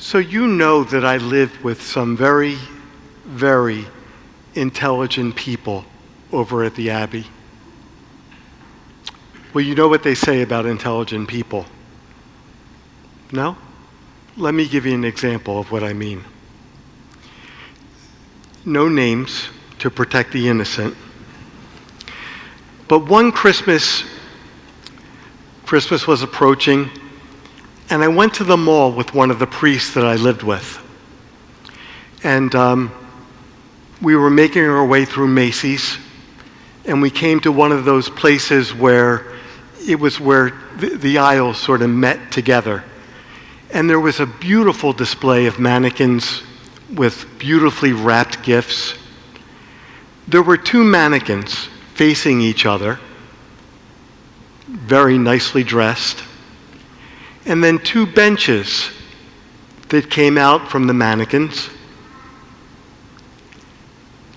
So you know that I live with some very, very intelligent people over at the Abbey. Well, you know what they say about intelligent people. No? Let me give you an example of what I mean. No names to protect the innocent. But one Christmas was approaching, and I went to the mall with one of the priests that I lived with. And we were making our way through Macy's, and we came to one of those places where it was where the aisles sort of met together. And there was a beautiful display of mannequins with beautifully wrapped gifts. There were two mannequins facing each other, very nicely dressed, and then two benches that came out from the mannequins.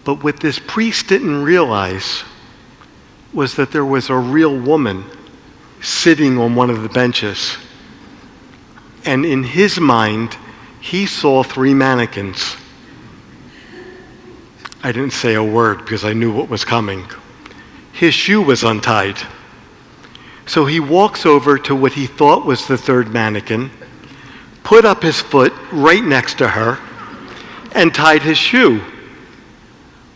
But what this priest didn't realize was that there was a real woman sitting on one of the benches. And in his mind, he saw three mannequins. I didn't say a word because I knew what was coming. His shoe was untied. So he walks over to what he thought was the third mannequin, put up his foot right next to her, and tied his shoe.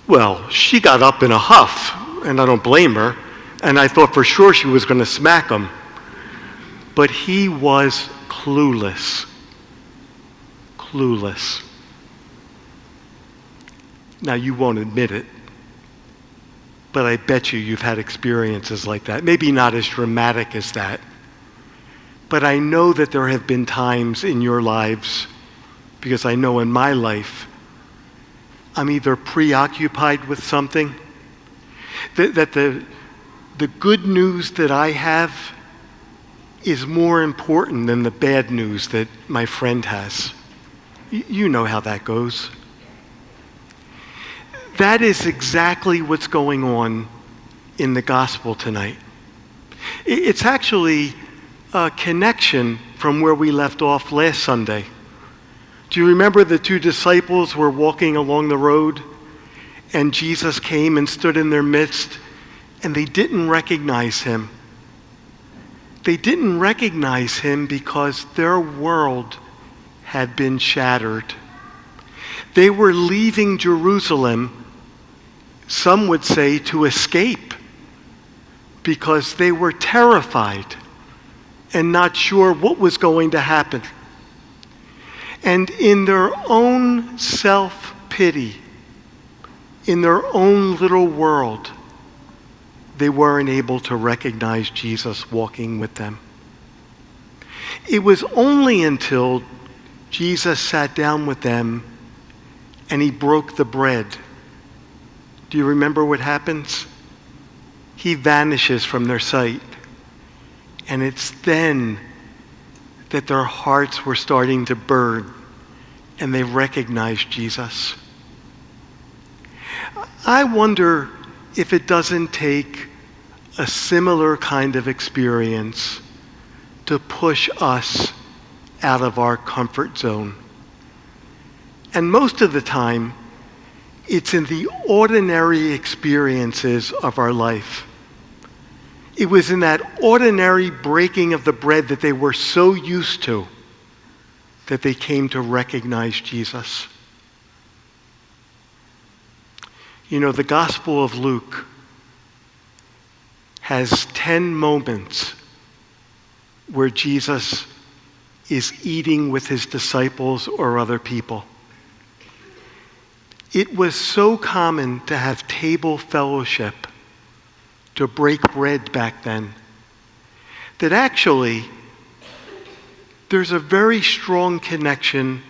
Well, she got up in a huff, and I don't blame her, and I thought for sure she was going to smack him. But he was clueless. Clueless. Now, you won't admit it, but I bet you've had experiences like that. Maybe not as dramatic as that, but I know that there have been times in your lives, because I know in my life, I'm either preoccupied with something, that the good news that I have is more important than the bad news that my friend has. You know how that goes. That is exactly what's going on in the gospel tonight. It's actually a connection from where we left off last Sunday. Do you remember the two disciples were walking along the road, and Jesus came and stood in their midst, and they didn't recognize him? They didn't recognize him because their world had been shattered. They were leaving Jerusalem, some would say, to escape, because they were terrified and not sure what was going to happen. And in their own self-pity, in their own little world, they weren't able to recognize Jesus walking with them. It was only until Jesus sat down with them and he broke the bread. Do you remember what happens? He vanishes from their sight. And it's then that their hearts were starting to burn and they recognized Jesus. I wonder if it doesn't take a similar kind of experience to push us out of our comfort zone. And most of the time, it's in the ordinary experiences of our life. It was in that ordinary breaking of the bread that they were so used to that they came to recognize Jesus. You know, the Gospel of Luke has 10 moments where Jesus is eating with his disciples or other people. It was so common to have table fellowship, to break bread back then, that actually there's a very strong connection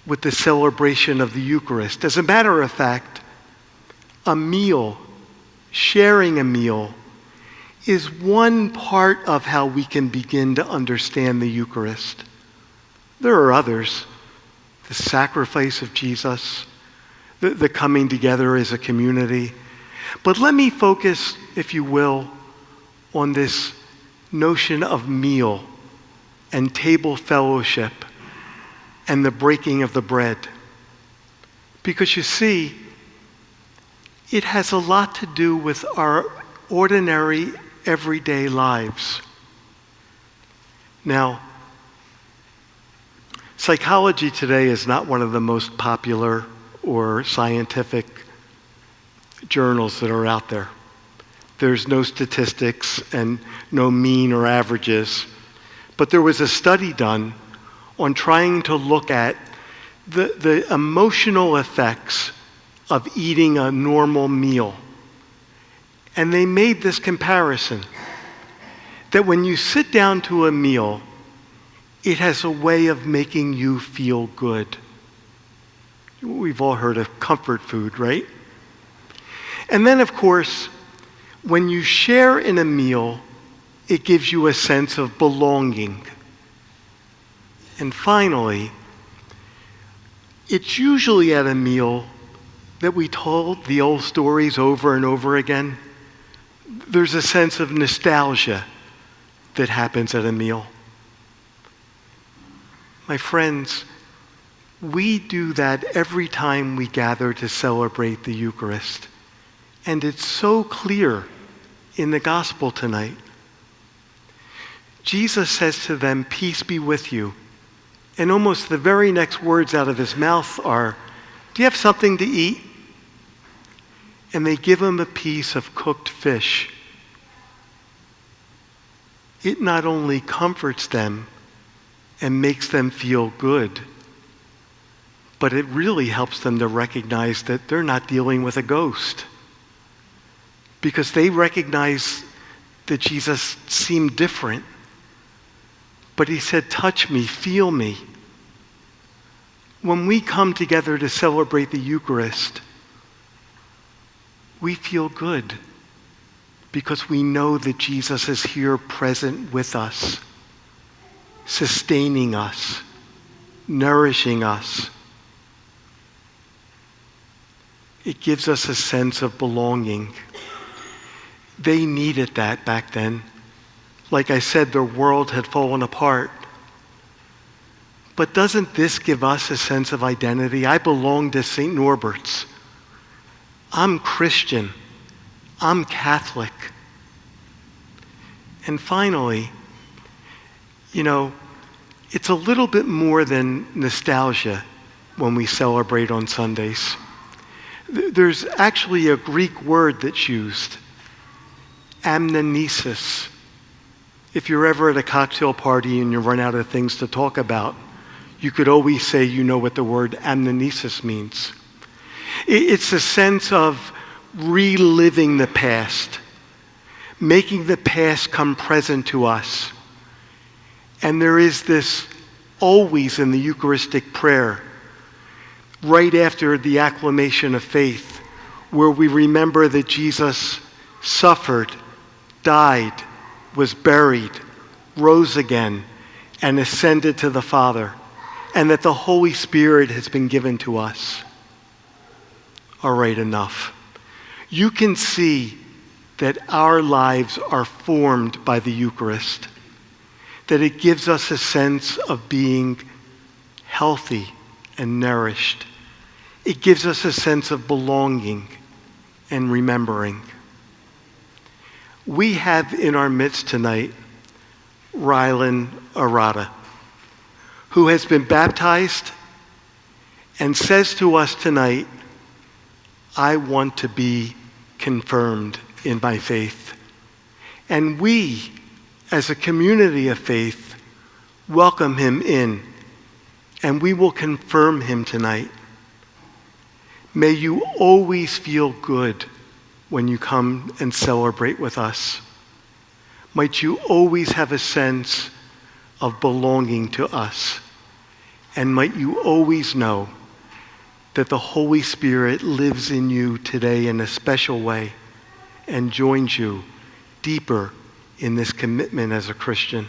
with the celebration of the Eucharist. As a matter of fact, a meal, sharing a meal, is one part of how we can begin to understand the Eucharist. There are others. The sacrifice of Jesus, the coming together as a community. But let me focus, if you will, on this notion of meal and table fellowship and the breaking of the bread. Because you see, it has a lot to do with our ordinary, everyday lives. Now, psychology today is not one of the most popular or scientific journals that are out there. There's no statistics and no mean or averages. But there was a study done on trying to look at the emotional effects of eating a normal meal. And they made this comparison that when you sit down to a meal, it has a way of making you feel good. We've all heard of comfort food, right? And then, of course, when you share in a meal, it gives you a sense of belonging. And finally, it's usually at a meal that we told the old stories over and over again. There's a sense of nostalgia that happens at a meal. My friends, we do that every time we gather to celebrate the Eucharist. And it's so clear in the gospel tonight. Jesus says to them, "Peace be with you." And almost the very next words out of his mouth are, "Do you have something to eat?" And they give him a piece of cooked fish. It not only comforts them and makes them feel good, but it really helps them to recognize that they're not dealing with a ghost. Because they recognize that Jesus seemed different. But he said, "Touch me, feel me." When we come together to celebrate the Eucharist, we feel good because we know that Jesus is here present with us, sustaining us, nourishing us. It gives us a sense of belonging. They needed that back then. Like I said, their world had fallen apart. But doesn't this give us a sense of identity? I belong to St. Norbert's. I'm Christian. I'm Catholic. And finally, it's a little bit more than nostalgia when we celebrate on Sundays. There's actually a Greek word that's used, amnesis. If you're ever at a cocktail party and you run out of things to talk about, you could always say you know what the word amnesis means. It's a sense of reliving the past, making the past come present to us. And there is this always in the Eucharistic prayer, right after the acclamation of faith, where we remember that Jesus suffered, died, was buried, rose again, and ascended to the Father, and that the Holy Spirit has been given to us. All right, enough. You can see that our lives are formed by the Eucharist, that it gives us a sense of being healthy and nourished. It gives us a sense of belonging and remembering. We have in our midst tonight Rylan Arata, who has been baptized and says to us tonight, "I want to be confirmed in my faith." And we, as a community of faith, welcome him in, and we will confirm him tonight. May you always feel good when you come and celebrate with us. Might you always have a sense of belonging to us, and might you always know that the Holy Spirit lives in you today in a special way and joins you deeper in this commitment as a Christian.